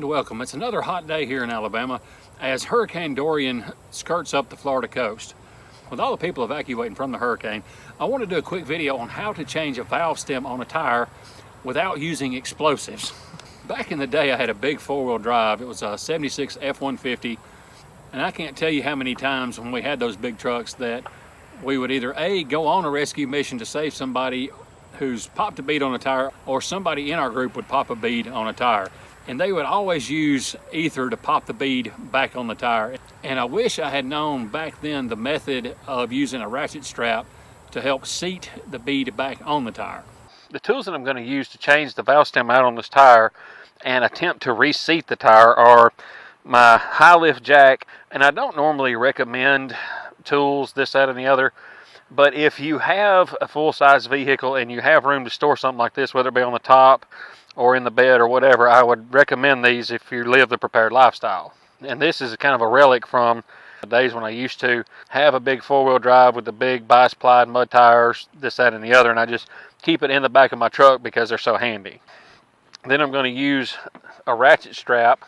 You're welcome. It's another hot day here in Alabama as Hurricane Dorian skirts up the Florida coast. With all the people evacuating from the hurricane, I want to do a quick video on how to change a valve stem on a tire without using explosives. Back in the day, I had a big four-wheel drive. It was a 76 F-150, and I can't tell you how many times when we had those big trucks that we would either A, go on a rescue mission to save somebody who's popped a bead on a tire, or somebody in our group would pop a bead on a tire. And they would always use ether to pop the bead back on the tire. And I wish I had known back then the method of using a ratchet strap to help seat the bead back on the tire. The tools that I'm going to use to change the valve stem out on this tire and attempt to reseat the tire are my high lift jack. And I don't normally recommend tools, this, that, and the other. But if you have a full-size vehicle and you have room to store something like this, whether it be on the top or in the bed or whatever, I would recommend these if you live the prepared lifestyle. And this is kind of a relic from the days when I used to have a big four-wheel drive with the big bias-plied mud tires, this, that, and the other, and I just keep it in the back of my truck because they're so handy. Then I'm going to use a ratchet strap,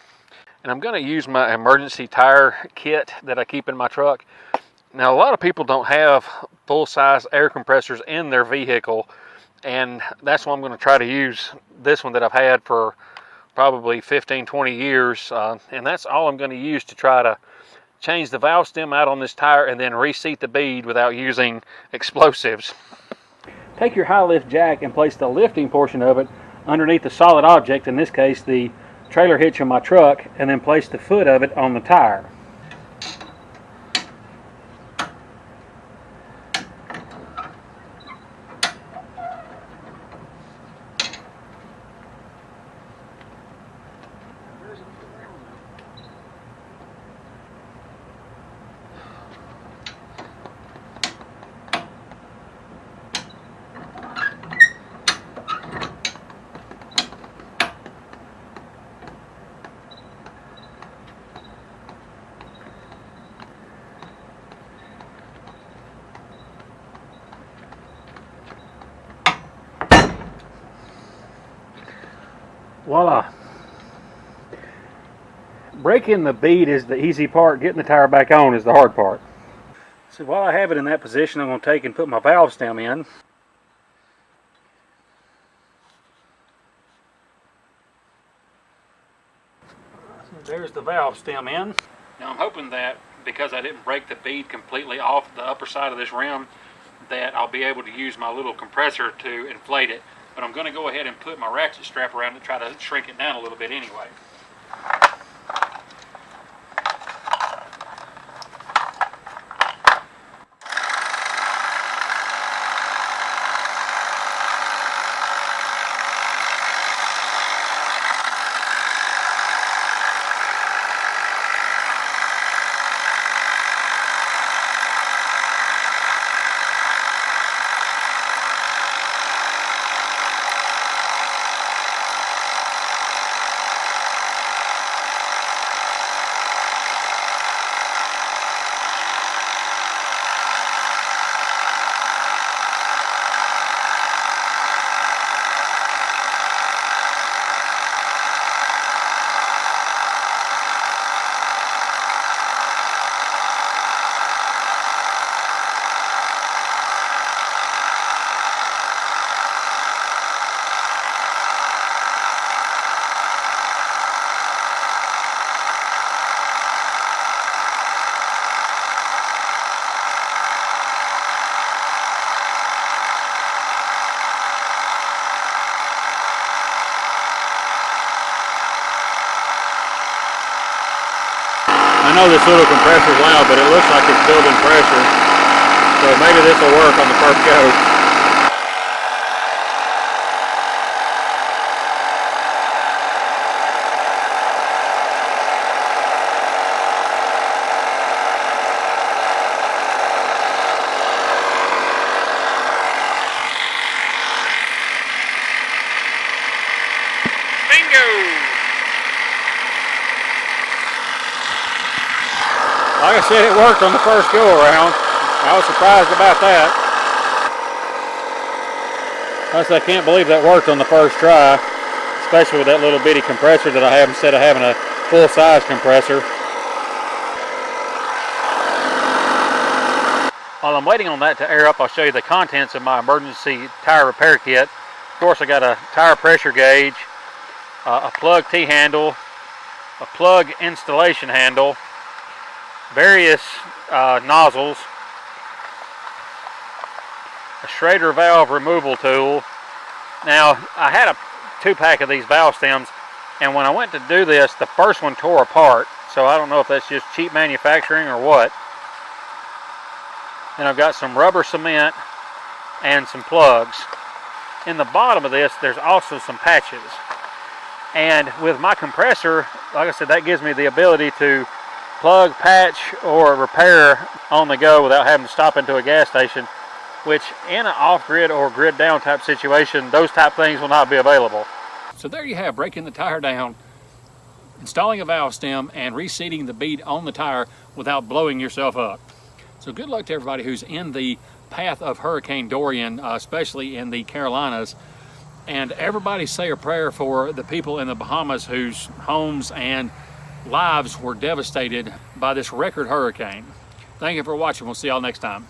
and I'm going to use my emergency tire kit that I keep in my truck. Now, a lot of people don't have full-size air compressors in their vehicle, and that's why I'm going to try to use this one that I've had for probably 15-20 years, and that's all I'm going to use to try to change the valve stem out on this tire and then reseat the bead without using explosives. Take your high lift jack and place the lifting portion of it underneath the solid object, in this case the trailer hitch on my truck, and then place the foot of it on the tire. Voila. Breaking the bead is the easy part. Getting the tire back on is the hard part. So while I have it in that position, I'm going to take and put my valve stem in. There's the valve stem in. Now I'm hoping that because I didn't break the bead completely off the upper side of this rim, that I'll be able to use my little compressor to inflate it. But I'm going to go ahead and put my ratchet strap around to try to shrink it down a little bit anyway. I know this little compressor is loud, but it looks like it's building pressure, so maybe this will work on the first go. Like I said, it worked on the first go around. I was surprised about that. Plus, I can't believe that worked on the first try. It's especially with that little bitty compressor that I have instead of having a full-size compressor. While I'm waiting on that to air up, I'll show you the contents of my emergency tire repair kit. Of course, I got a tire pressure gauge, a plug T-handle, a plug installation handle, various nozzles, a Schrader valve removal tool. Now, I had a 2-pack of these valve stems, and when I went to do this, the first one tore apart. So I don't know if that's just cheap manufacturing or what. Then I've got some rubber cement and some plugs. In the bottom of this, there's also some patches. And with my compressor, like I said, that gives me the ability to plug, patch, or repair on the go without having to stop into a gas station, which in an off-grid or grid-down type situation, those type things will not be available. So there you have, breaking the tire down, installing a valve stem, and reseating the bead on the tire without blowing yourself up. So good luck to everybody who's in the path of Hurricane Dorian, especially in the Carolinas. And everybody say a prayer for the people in the Bahamas whose homes and lives were devastated by this record hurricane. Thank you for watching. We'll see y'all next time.